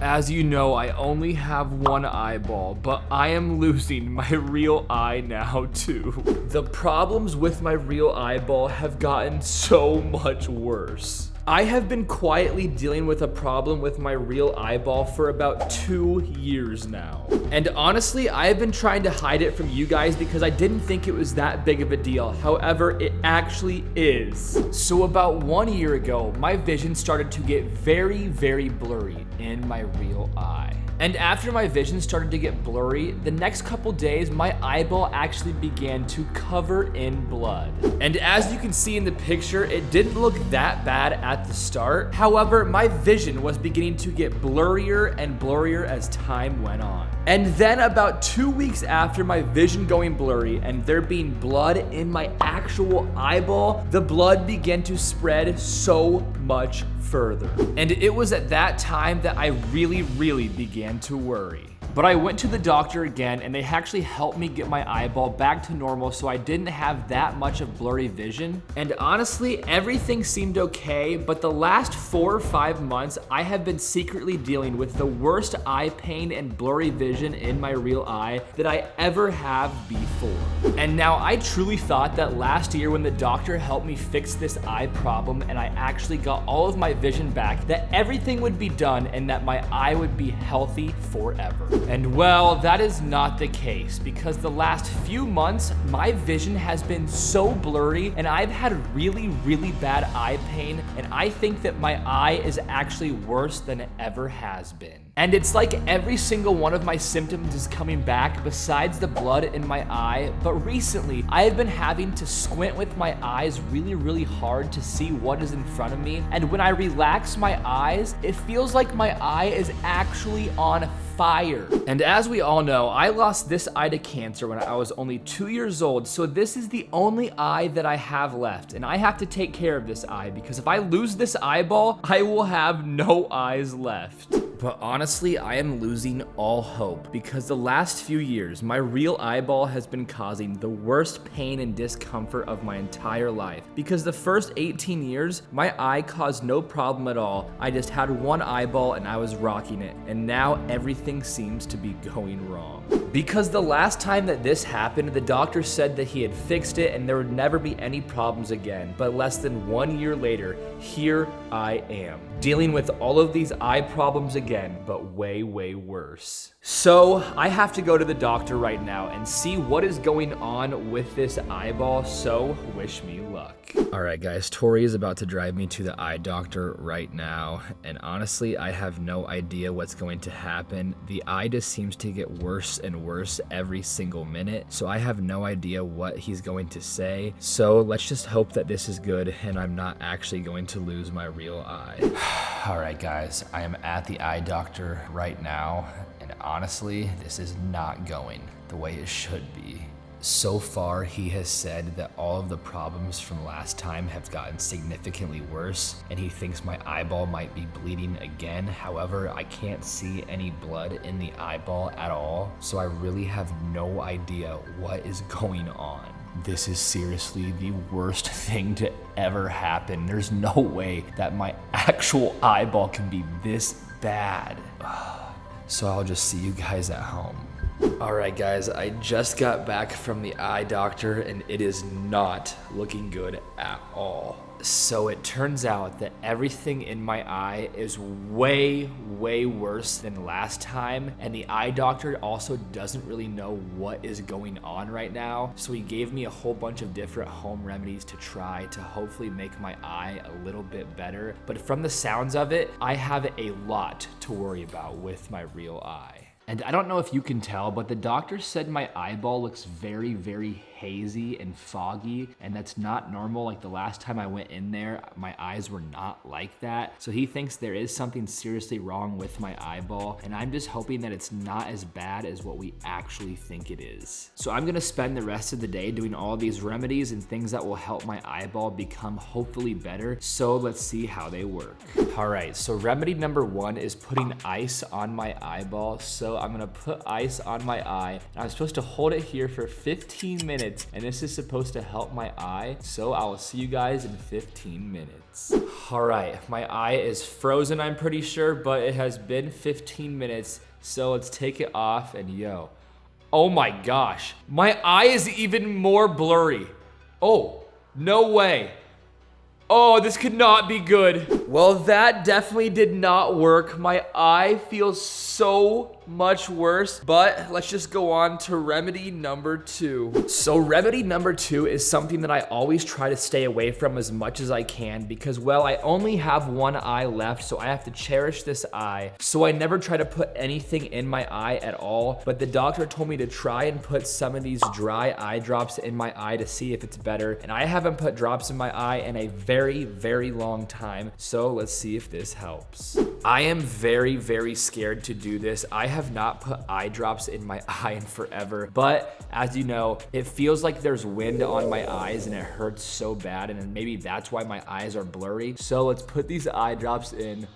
As you know, I only have one eyeball, but I am losing my real eye now too. The problems with my real eyeball have gotten so much worse. I have been quietly dealing with a problem with my real eyeball for about 2 years now. And honestly, I have been trying to hide it from you guys because I didn't think it was that big of a deal. However, it actually is. So about 1 year ago, my vision started to get very, very blurry in my real eye. And after my vision started to get blurry, the next couple days, my eyeball actually began to cover in blood. And as you can see in the picture, it didn't look that bad at the start. However, my vision was beginning to get blurrier and blurrier as time went on. And then about 2 weeks after my vision going blurry and there being blood in my actual eyeball, the blood began to spread so much further. And it was at that time that I really began to worry. But I went to the doctor again and they actually helped me get my eyeball back to normal so I didn't have that much of blurry vision. And honestly, everything seemed okay, but the last 4 or 5 months, I have been secretly dealing with the worst eye pain and blurry vision in my real eye that I ever have before. And now I truly thought that last year when the doctor helped me fix this eye problem and I actually got all of my vision back, that everything would be done and that my eye would be healthy forever. And well, that is not the case because the last few months, my vision has been so blurry and I've had really bad eye pain, and I think that my eye is actually worse than it ever has been. And it's like every single one of my symptoms is coming back besides the blood in my eye, but recently I have been having to squint with my eyes really hard to see what is in front of me, and when I relax my eyes, it feels like my eye is actually on fire. And as we all know, I lost this eye to cancer when I was only 2 years old, so this is the only eye that I have left, and I have to take care of this eye because if I lose this eyeball, I will have no eyes left. But honestly, I am losing all hope because the last few years, my real eyeball has been causing the worst pain and discomfort of my entire life. Because the first 18 years, my eye caused no problem at all. I just had one eyeball and I was rocking it. And now everything seems to be going wrong. Because the last time that this happened, the doctor said that he had fixed it and there would never be any problems again. But less than 1 year later, here I am, dealing with all of these eye problems again, but way worse. So I have to go to the doctor right now and see what is going on with this eyeball, so wish me luck. All right guys, Tori is about to drive me to the eye doctor right now, and honestly, I have no idea what's going to happen. The eye just seems to get worse and worse every single minute, so I have no idea what he's going to say. So let's just hope that this is good and I'm not actually going to lose my real eye. All right guys, I am at the eye doctor right now, and honestly, this is not going the way it should be. So far, he has said that all of the problems from last time have gotten significantly worse, and he thinks my eyeball might be bleeding again. However, I can't see any blood in the eyeball at all, so I really have no idea what is going on. This is seriously the worst thing to ever happen. There's no way that my actual eyeball can be this bad. So I'll just see you guys at home. All right guys, I just got back from the eye doctor and it is not looking good at all. So it turns out that everything in my eye is way worse than last time, and the eye doctor also doesn't really know what is going on right now. So he gave me a whole bunch of different home remedies to try to hopefully make my eye a little bit better. But from the sounds of it, I have a lot to worry about with my real eye. And I don't know if you can tell, but the doctor said my eyeball looks very hazy and foggy, and that's not normal. Like the last time I went in there, my eyes were not like that. So he thinks there is something seriously wrong with my eyeball, and I'm just hoping that it's not as bad as what we actually think it is. So I'm gonna spend the rest of the day doing all these remedies and things that will help my eyeball become hopefully better. So let's see how they work. All right, so remedy number 1 is putting ice on my eyeball. So I'm gonna put ice on my eye, and I'm supposed to hold it here for 15 minutes minutes, and this is supposed to help my eye, so I will see you guys in 15 minutes. All right, my eye is frozen, I'm pretty sure, but it has been 15 minutes, so let's take it off, and yo. Oh my gosh, my eye is even more blurry. Oh, no way. Oh, this could not be good. Well, that definitely did not work. My eye feels so much worse, but let's just go on to remedy number 2. So remedy number 2 is something that I always try to stay away from as much as I can because, well, I only have one eye left, so I have to cherish this eye. So I never try to put anything in my eye at all, but the doctor told me to try and put some of these dry eye drops in my eye to see if it's better, and I haven't put drops in my eye in a very, very long time, so let's see if this helps. I am very, very scared to do this. I have not put eye drops in my eye in forever, but as you know, it feels like there's wind on my eyes and it hurts so bad, and maybe that's why my eyes are blurry. So let's put these eye drops in.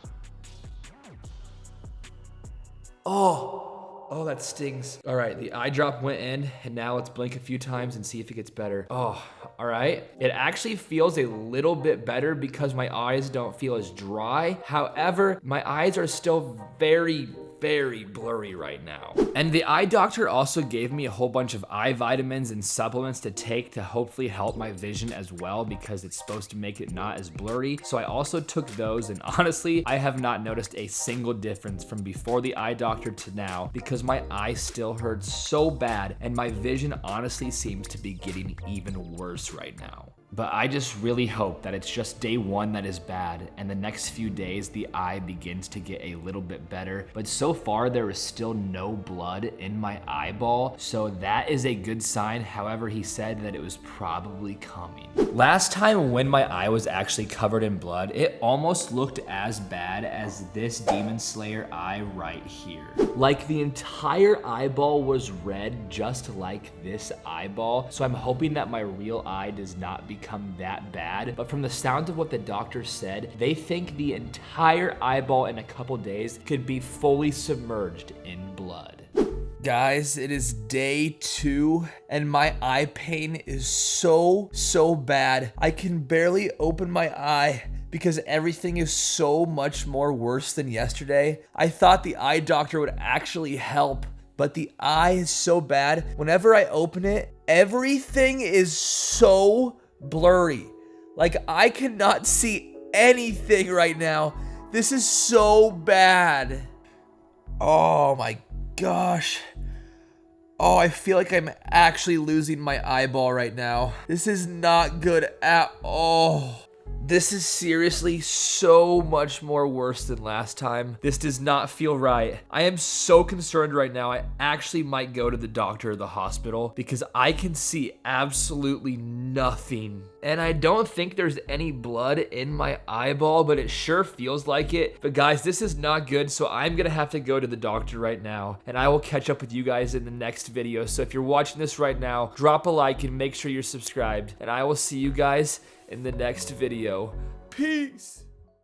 Oh, that stings. All right, the eye drop went in, and now let's blink a few times and see if it gets better. Oh, all right. It actually feels a little bit better because my eyes don't feel as dry. However, my eyes are still very, very blurry right now. And the eye doctor also gave me a whole bunch of eye vitamins and supplements to take to hopefully help my vision as well, because it's supposed to make it not as blurry. So I also took those, and honestly, I have not noticed a single difference from before the eye doctor to now because my eye still hurts so bad, and my vision honestly seems to be getting even worse right now. But I just really hope that it's just day 1 that is bad, and the next few days the eye begins to get a little bit better. But so far there is still no blood in my eyeball, so that is a good sign. However, he said that it was probably coming. Last time when my eye was actually covered in blood, it almost looked as bad as this Demon Slayer eye right here. Like the entire eyeball was red, just like this eyeball. So I'm hoping that my real eye does not become that bad, but from the sound of what the doctor said, they think the entire eyeball in a couple days could be fully submerged in blood. Guys, it is day 2 and my eye pain is so bad. I can barely open my eye because everything is so much more worse than yesterday. I thought the eye doctor would actually help, but the eye is so bad. Whenever I open it, everything is so blurry. Like, I cannot see anything right now. This is so bad. Oh my gosh. Oh, I feel like I'm actually losing my eyeball right now. This is not good at all. This is seriously so much more worse than last time. This does not feel right. I am so concerned right now. I actually might go to the doctor or the hospital because I can see absolutely nothing. And I don't think there's any blood in my eyeball, but it sure feels like it. But guys, this is not good, so I'm gonna have to go to the doctor right now, and I will catch up with you guys in the next video. So if you're watching this right now, drop a like and make sure you're subscribed, and I will see you guys in the next video. Peace.